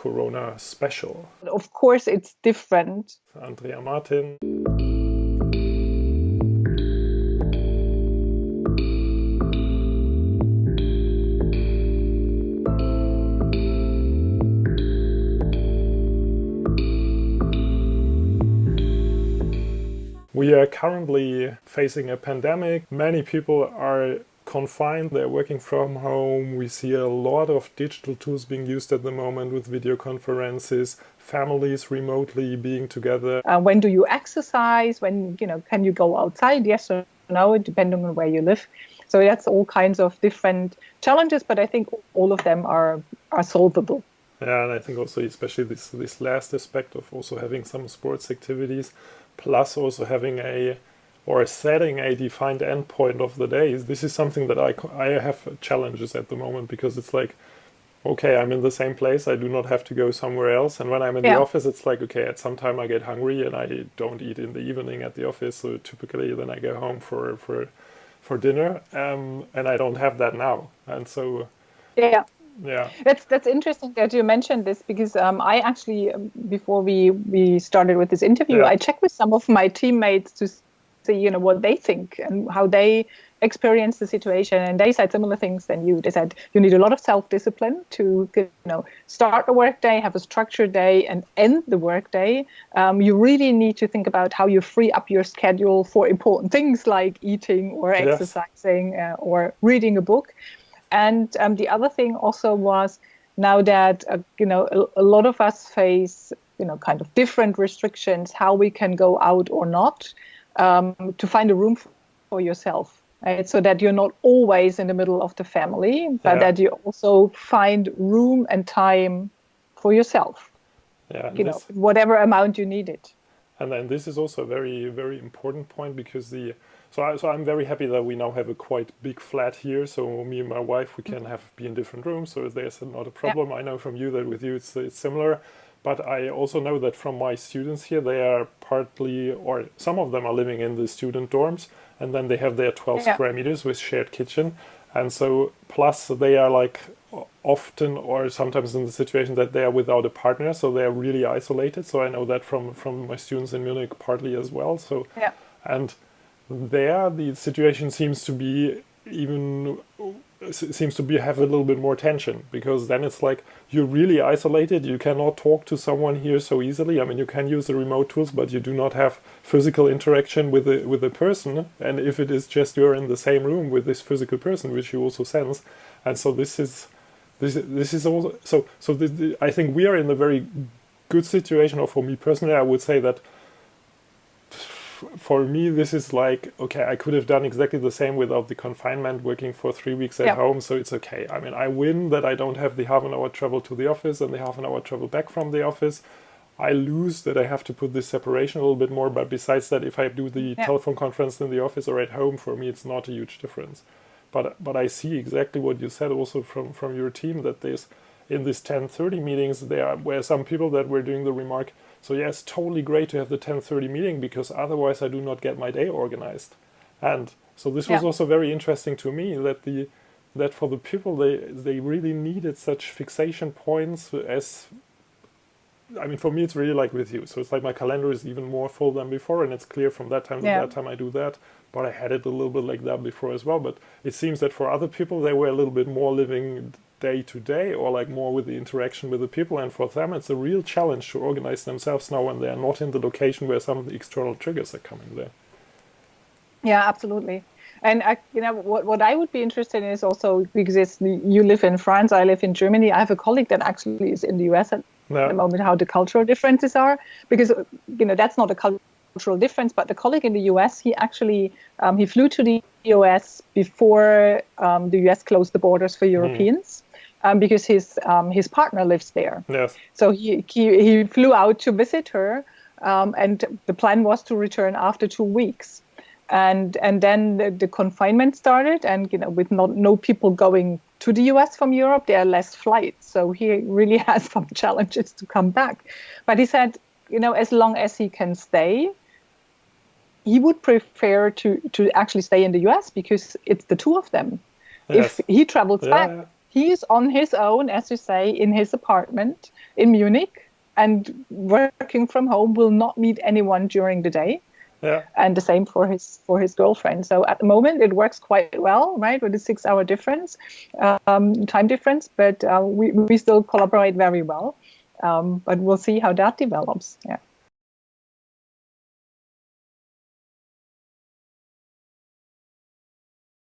Corona special. Of course, it's different. Andrea Martin. We are currently facing a pandemic. Many people are confined, they're working from home. We see a lot of digital tools being used at the moment with video conferences, families remotely being together. When do you exercise? When, can you go outside? Yes or no, depending on where you live. So that's all kinds of different challenges, but I think all of them are solvable. Yeah, and I think also especially this last aspect of also having some sports activities, plus also having setting a defined endpoint of the day. This is something that I have challenges at the moment, because it's like, okay, I'm in the same place, I do not have to go somewhere else. And when I'm in the office, it's like, okay, at some time I get hungry and I don't eat in the evening at the office. So typically then I go home for dinner, and I don't have that now. And so... Yeah, that's interesting that you mentioned this, because I actually, before we started with this interview, I checked with some of my teammates to see, what they think and how they experience the situation, and they said similar things than you. They said you need a lot of self-discipline to, start the workday, have a structured day, and end the workday. You really need to think about how you free up your schedule for important things like eating or exercising or reading a book. And the other thing also was, now that, a lot of us face, kind of different restrictions, how we can go out or not, to find a room for yourself, right? So that you're not always in the middle of the family, but that you also find room and time for yourself, whatever amount you need it. And then this is also a very, very important point, because So I'm very happy that we now have a quite big flat here. So me and my wife, we can be in different rooms. So there's not a problem. I know from you that with you it's similar. But I also know that from my students here, they are partly, or some of them are living in the student dorms. And then they have their 12 square meters with shared kitchen. And so plus they are like often or sometimes in the situation that they are without a partner. So they are really isolated. So I know that from my students in Munich partly as well. So and there the situation seems to have a little bit more tension, because then it's like you're really isolated. You cannot talk to someone here so easily. I mean, you can use the remote tools, but you do not have physical interaction with a person. And if it is just you're in the same room with this physical person, which you also sense, and so this is also so I think we are in a very good situation. Or for me personally, I would say that. For me, this is like, okay, I could have done exactly the same without the confinement, working for 3 weeks at home, so it's okay. I mean, I win that I don't have the half an hour travel to the office and the half an hour travel back from the office. I lose that I have to put this separation a little bit more, but besides that, if I do the telephone conference in the office or at home, for me, it's not a huge difference. But I see exactly what you said also from your team, that there's, in these 10:30 meetings, there were some people that were doing the remark, so yes, totally great to have the 10:30 meeting, because otherwise I do not get my day organized. And so this was also very interesting to me, that for the people, they really needed such fixation points as, I mean, for me, it's really like with you. So it's like my calendar is even more full than before, and it's clear from that time to that time I do that. But I had it a little bit like that before as well. But it seems that for other people, they were a little bit more living day to day, or like more with the interaction with the people. And for them, it's a real challenge to organize themselves now when they are not in the location where some of the external triggers are coming there. Yeah, absolutely. And what I would be interested in is also, because you live in France, I live in Germany. I have a colleague that actually is in the US at the moment, how the cultural differences are, because that's not a cultural difference, but the colleague in the US, he actually he flew to the US before the US closed the borders for Europeans, because his partner lives there. Yes. So he flew out to visit her, and the plan was to return after 2 weeks. And then the confinement started, and with no people going to the US from Europe, there are less flights. So he really has some challenges to come back. But he said, as long as he can stay, he would prefer to actually stay in the US, because it's the two of them. Yes. If he travels back, he's on his own, as you say, in his apartment in Munich, and working from home, will not meet anyone during the day. Yeah. And the same for his girlfriend. So at the moment it works quite well, right, with the 6 hour difference, time difference. But we still collaborate very well. But we'll see how that develops. Yeah.